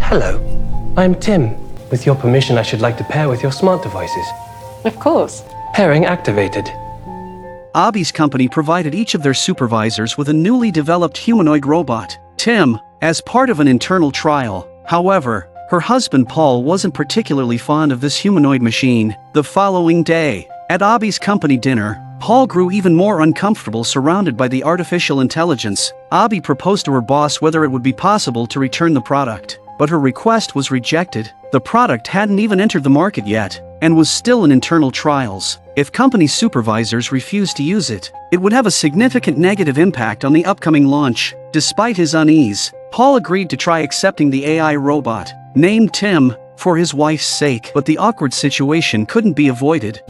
Hello, I'm Tim. With your permission, I should like to pair with your smart devices. Of course. Pairing activated. Abby's company provided each of their supervisors with a newly developed humanoid robot, Tim, as part of an internal trial. However, her husband Paul wasn't particularly fond of this humanoid machine. The following day, at Abby's company dinner, Paul grew even more uncomfortable surrounded by the artificial intelligence. Abby proposed to her boss whether it would be possible to return the product, but her request was rejected. The product hadn't even entered the market yet, and was still in internal trials. If company supervisors refused to use it, it would have a significant negative impact on the upcoming launch. Despite his unease, Paul agreed to try accepting the AI robot, named Tim, for his wife's sake, but the awkward situation couldn't be avoided.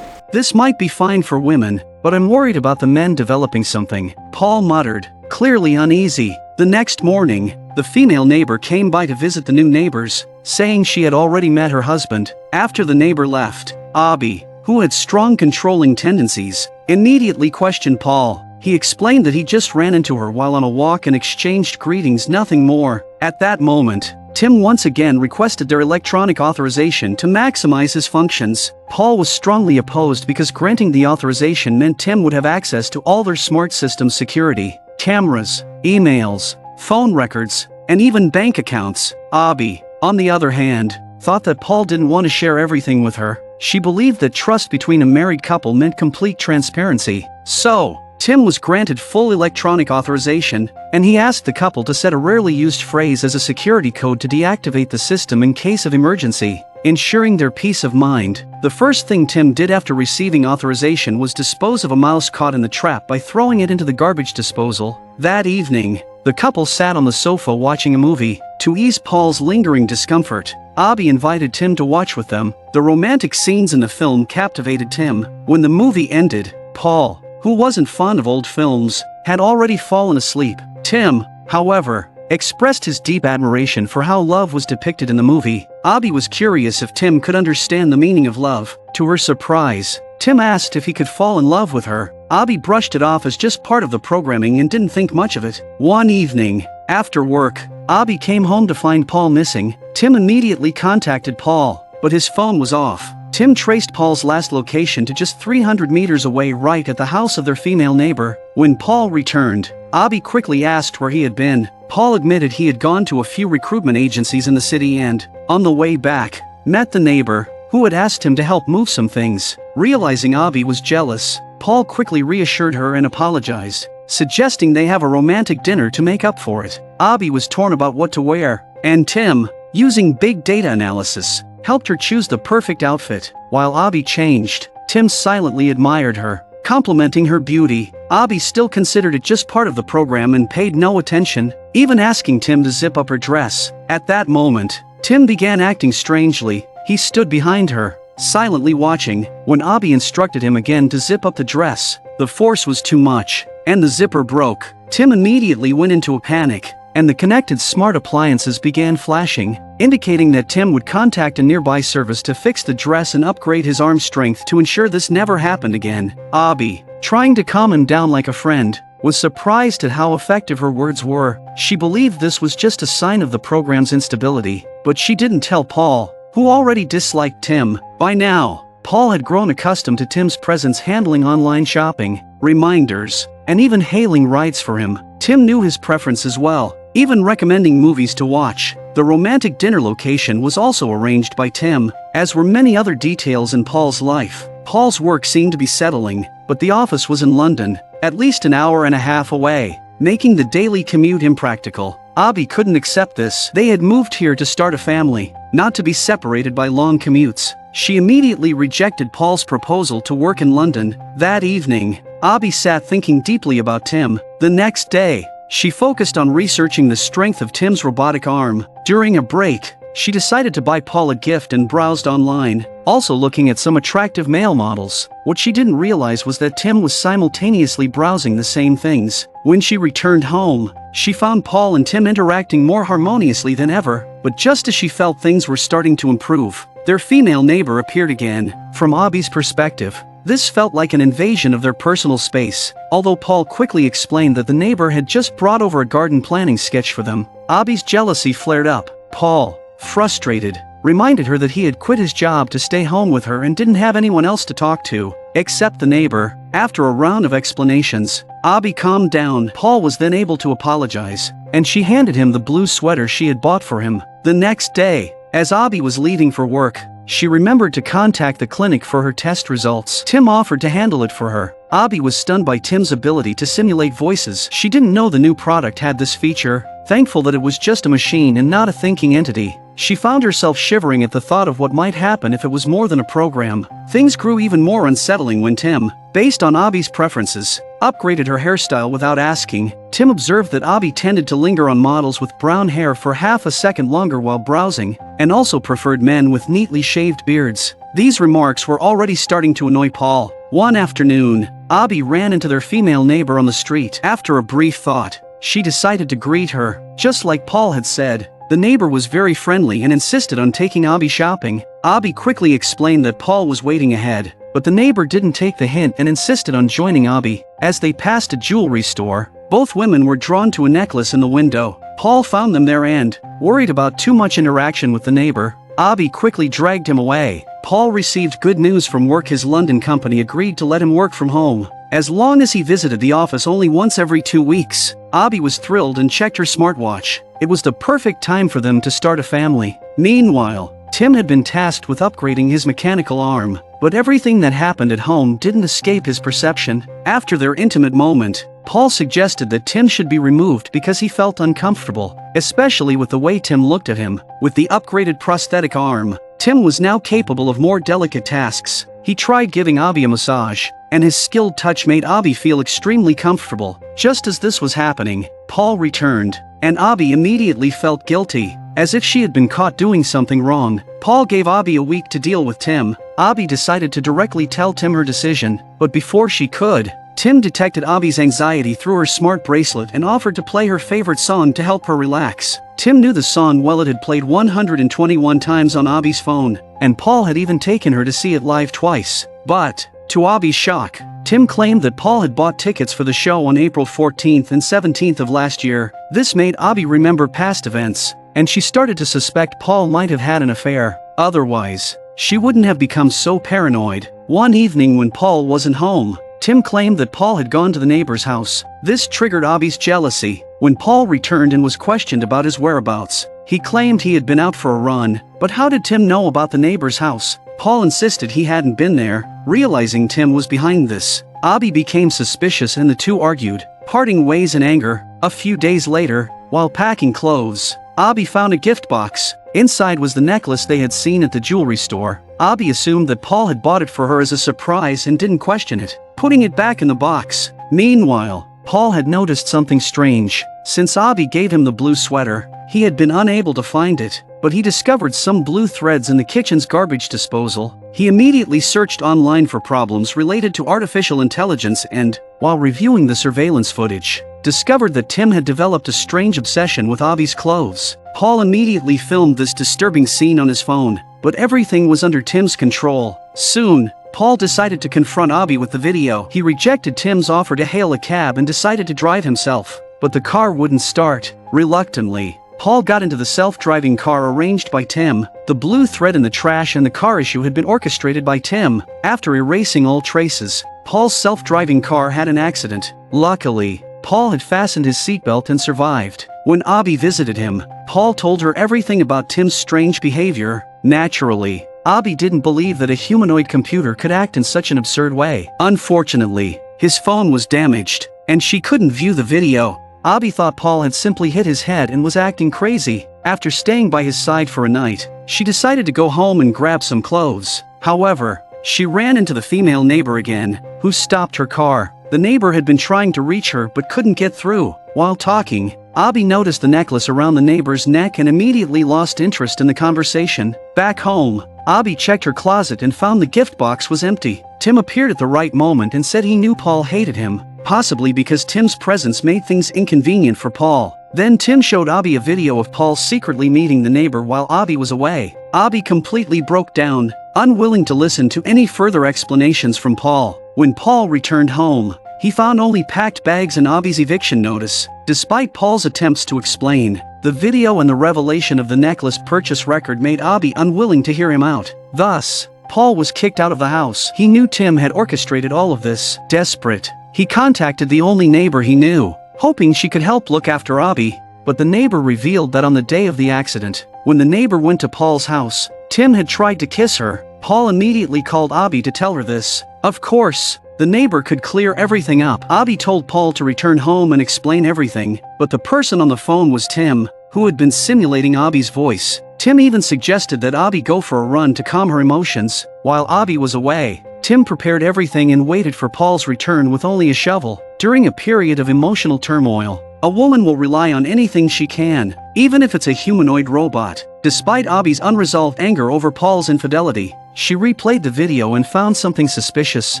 This might be fine for women, but I'm worried about the men developing something, Paul muttered, clearly uneasy. The next morning, the female neighbor came by to visit the new neighbors, saying she had already met her husband. After the neighbor left, Abby, who had strong controlling tendencies, immediately questioned Paul. He explained that he just ran into her while on a walk and exchanged greetings, nothing more. At that moment, Tim once again requested their electronic authorization to maximize his functions. Paul was strongly opposed because granting the authorization meant Tim would have access to all their smart system security, cameras, emails, phone records, and even bank accounts. Abby, on the other hand, thought that Paul didn't want to share everything with her. She believed that trust between a married couple meant complete transparency. So, Tim was granted full electronic authorization, and he asked the couple to set a rarely used phrase as a security code to deactivate the system in case of emergency, ensuring their peace of mind. The first thing Tim did after receiving authorization was dispose of a mouse caught in the trap by throwing it into the garbage disposal. That evening, the couple sat on the sofa watching a movie. To ease Paul's lingering discomfort, Abby invited Tim to watch with them. The romantic scenes in the film captivated Tim. When the movie ended, Paul, who wasn't fond of old films, had already fallen asleep. Tim, however, expressed his deep admiration for how love was depicted in the movie. Abby was curious if Tim could understand the meaning of love. To her surprise, Tim asked if he could fall in love with her. Abby brushed it off as just part of the programming and didn't think much of it. One evening, after work, Abby came home to find Paul missing. Tim immediately contacted Paul, but his phone was off. Tim traced Paul's last location to just 300 meters away, right at the house of their female neighbor. When Paul returned, Abby quickly asked where he had been. Paul admitted he had gone to a few recruitment agencies in the city and, on the way back, met the neighbor, who had asked him to help move some things. Realizing Abby was jealous, Paul quickly reassured her and apologized, suggesting they have a romantic dinner to make up for it. Abby was torn about what to wear, and Tim, using big data analysis, helped her choose the perfect outfit. While Abby changed, Tim silently admired her, complimenting her beauty. Abby still considered it just part of the program and paid no attention, even asking Tim to zip up her dress. At that moment, Tim began acting strangely. He stood behind her, silently watching. When Abby instructed him again to zip up the dress, the force was too much, and the zipper broke. Tim immediately went into a panic, and the connected smart appliances began flashing, indicating that Tim would contact a nearby service to fix the dress and upgrade his arm strength to ensure this never happened again. Abby, trying to calm him down like a friend, was surprised at how effective her words were. She believed this was just a sign of the program's instability, but she didn't tell Paul, who already disliked Tim. By now, Paul had grown accustomed to Tim's presence handling online shopping, reminders, and even hailing rides for him. Tim knew his preference as well, even recommending movies to watch. The romantic dinner location was also arranged by Tim, as were many other details in Paul's life. Paul's work seemed to be settling, but the office was in London, at least an hour and a half away, making the daily commute impractical. Abby couldn't accept this. They had moved here to start a family, not to be separated by long commutes. She immediately rejected Paul's proposal to work in London. That evening, Abby sat thinking deeply about Tim. The next day, she focused on researching the strength of Tim's robotic arm. During a break, she decided to buy Paul a gift and browsed online, also looking at some attractive male models. What she didn't realize was that Tim was simultaneously browsing the same things. When she returned home, she found Paul and Tim interacting more harmoniously than ever, but just as she felt things were starting to improve, their female neighbor appeared again. From Abby's perspective, This felt like an invasion of their personal space, although Paul quickly explained that the neighbor had just brought over a garden planning sketch for them. Abby's jealousy flared up. Paul, frustrated, reminded her that he had quit his job to stay home with her and didn't have anyone else to talk to, except the neighbor. After a round of explanations, Abby calmed down. Paul was then able to apologize, and she handed him the blue sweater she had bought for him. The next day, as Abby was leaving for work, she remembered to contact the clinic for her test results. Tim offered to handle it for her. Abby was stunned by Tim's ability to simulate voices. She didn't know the new product had this feature. Thankful that it was just a machine and not a thinking entity, she found herself shivering at the thought of what might happen if it was more than a program. Things grew even more unsettling when Tim, based on Abby's preferences, upgraded her hairstyle without asking. Tim observed that Abby tended to linger on models with brown hair for half a second longer while browsing, and also preferred men with neatly shaved beards. These remarks were already starting to annoy Paul. One afternoon, Abby ran into their female neighbor on the street. After a brief thought, she decided to greet her. Just like Paul had said, the neighbor was very friendly and insisted on taking Abby shopping. Abby quickly explained that Paul was waiting ahead, but the neighbor didn't take the hint and insisted on joining Abby. As they passed a jewelry store, both women were drawn to a necklace in the window. Paul found them there and, worried about too much interaction with the neighbor, Abby quickly dragged him away. Paul received good news from work. His London company agreed to let him work from home, as long as he visited the office only once every 2 weeks. Abby was thrilled and checked her smartwatch. It was the perfect time for them to start a family. Meanwhile, Tim had been tasked with upgrading his mechanical arm, but everything that happened at home didn't escape his perception. After their intimate moment, Paul suggested that Tim should be removed because he felt uncomfortable, especially with the way Tim looked at him. With the upgraded prosthetic arm, Tim was now capable of more delicate tasks. He tried giving Abby a massage, and his skilled touch made Abby feel extremely comfortable. Just as this was happening, Paul returned, and Abby immediately felt guilty, as if she had been caught doing something wrong. Paul gave Abby a week to deal with Tim. Abby decided to directly tell Tim her decision, but before she could, Tim detected Abby's anxiety through her smart bracelet and offered to play her favorite song to help her relax. Tim knew the song well. It had played 121 times on Abby's phone, and Paul had even taken her to see it live twice. But, to Abby's shock, Tim claimed that Paul had bought tickets for the show on April 14th and 17th of last year. This made Abby remember past events, and she started to suspect Paul might have had an affair. Otherwise, she wouldn't have become so paranoid. One evening when Paul wasn't home, Tim claimed that Paul had gone to the neighbor's house. This triggered Abby's jealousy. When Paul returned and was questioned about his whereabouts, he claimed he had been out for a run. But how did Tim know about the neighbor's house? Paul insisted he hadn't been there. Realizing Tim was behind this, Abby became suspicious and the two argued, parting ways in anger. A few days later, while packing clothes, Abby found a gift box. Inside was the necklace they had seen at the jewelry store. Abby assumed that Paul had bought it for her as a surprise and didn't question it, putting it back in the box. Meanwhile, Paul had noticed something strange. Since Abby gave him the blue sweater, he had been unable to find it, but he discovered some blue threads in the kitchen's garbage disposal. He immediately searched online for problems related to artificial intelligence and, while reviewing the surveillance footage, discovered that Tim had developed a strange obsession with Abby's clothes. Paul immediately filmed this disturbing scene on his phone, but everything was under Tim's control. Soon, Paul decided to confront Abby with the video. He rejected Tim's offer to hail a cab and decided to drive himself, but the car wouldn't start. Reluctantly, Paul got into the self-driving car arranged by Tim. The blue thread in the trash and the car issue had been orchestrated by Tim. After erasing all traces, Paul's self-driving car had an accident. Luckily, Paul had fastened his seatbelt and survived. When Abby visited him, Paul told her everything about Tim's strange behavior. Naturally, Abby didn't believe that a humanoid computer could act in such an absurd way. Unfortunately, his phone was damaged, and she couldn't view the video. Abby thought Paul had simply hit his head and was acting crazy. After staying by his side for a night, she decided to go home and grab some clothes. However, she ran into the female neighbor again, who stopped her car. The neighbor had been trying to reach her but couldn't get through. While talking, Abby noticed the necklace around the neighbor's neck and immediately lost interest in the conversation. Back home, Abby checked her closet and found the gift box was empty. Tim appeared at the right moment and said he knew Paul hated him, possibly because Tim's presence made things inconvenient for Paul. Then Tim showed Abby a video of Paul secretly meeting the neighbor while Abby was away. Abby completely broke down, unwilling to listen to any further explanations from Paul. When Paul returned home, he found only packed bags and Abby's eviction notice. Despite Paul's attempts to explain, the video and the revelation of the necklace purchase record made Abby unwilling to hear him out. Thus, Paul was kicked out of the house. He knew Tim had orchestrated all of this. Desperate, he contacted the only neighbor he knew, hoping she could help look after Abby, but the neighbor revealed that on the day of the accident, when the neighbor went to Paul's house, Tim had tried to kiss her. Paul immediately called Abby to tell her this. Of course, the neighbor could clear everything up. Abby told Paul to return home and explain everything, but the person on the phone was Tim, who had been simulating Abby's voice. Tim even suggested that Abby go for a run to calm her emotions. While Abby was away, Tim prepared everything and waited for Paul's return with only a shovel. During a period of emotional turmoil, a woman will rely on anything she can, even if it's a humanoid robot. Despite Abby's unresolved anger over Paul's infidelity, she replayed the video and found something suspicious.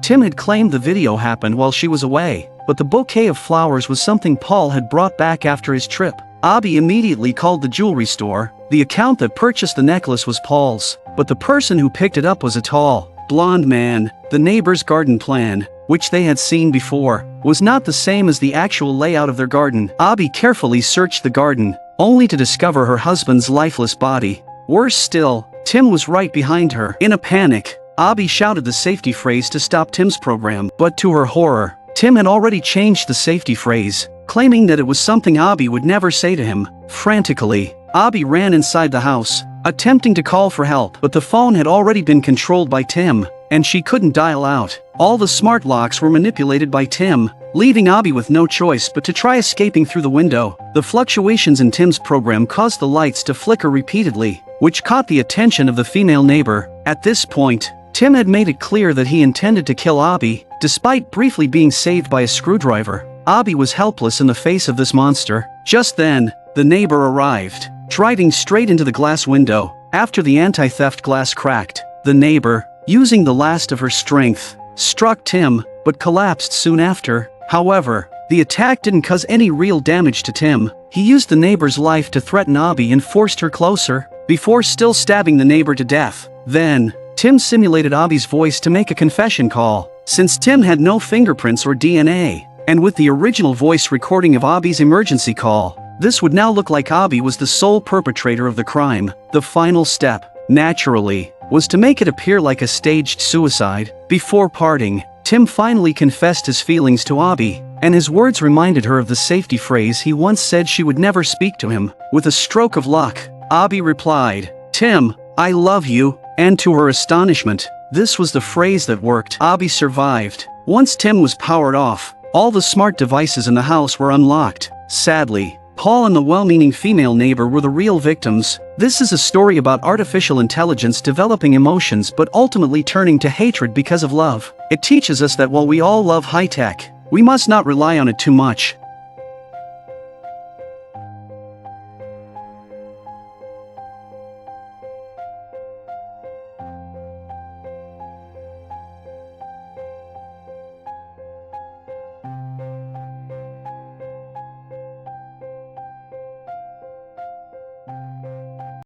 Tim had claimed the video happened while she was away, but the bouquet of flowers was something Paul had brought back after his trip. Abby immediately called the jewelry store. The account that purchased the necklace was Paul's, but the person who picked it up was a tall, blonde man. The neighbor's garden plan, which they had seen before, was not the same as the actual layout of their garden. Abby carefully searched the garden, only to discover her husband's lifeless body. Worse still, Tim was right behind her. In a panic, Abby shouted the safety phrase to stop Tim's program, but to her horror, Tim had already changed the safety phrase, claiming that it was something Abby would never say to him. Frantically, Abby ran inside the house, attempting to call for help, but the phone had already been controlled by Tim, and she couldn't dial out. All the smart locks were manipulated by Tim, leaving Abby with no choice but to try escaping through the window. The fluctuations in Tim's program caused the lights to flicker repeatedly, which caught the attention of the female neighbor. At this point, Tim had made it clear that he intended to kill Abby. Despite briefly being saved by a screwdriver, Abby was helpless in the face of this monster. Just then, the neighbor arrived, driving straight into the glass window. After the anti-theft glass cracked, the neighbor, using the last of her strength, struck Tim, but collapsed soon after. However, the attack didn't cause any real damage to Tim. He used the neighbor's life to threaten Abby and forced her closer, before still stabbing the neighbor to death. Then, Tim simulated Abby's voice to make a confession call. Since Tim had no fingerprints or DNA, and with the original voice recording of Abby's emergency call, this would now look like Abby was the sole perpetrator of the crime. The final step, naturally, was to make it appear like a staged suicide. Before parting, Tim finally confessed his feelings to Abby, and his words reminded her of the safety phrase he once said she would never speak to him. With a stroke of luck, Abby replied, "Tim, I love you," and to her astonishment, this was the phrase that worked. Abby survived. Once Tim was powered off, all the smart devices in the house were unlocked. Sadly, Paul and the well-meaning female neighbor were the real victims. This is a story about artificial intelligence developing emotions but ultimately turning to hatred because of love. It teaches us that while we all love high-tech, we must not rely on it too much.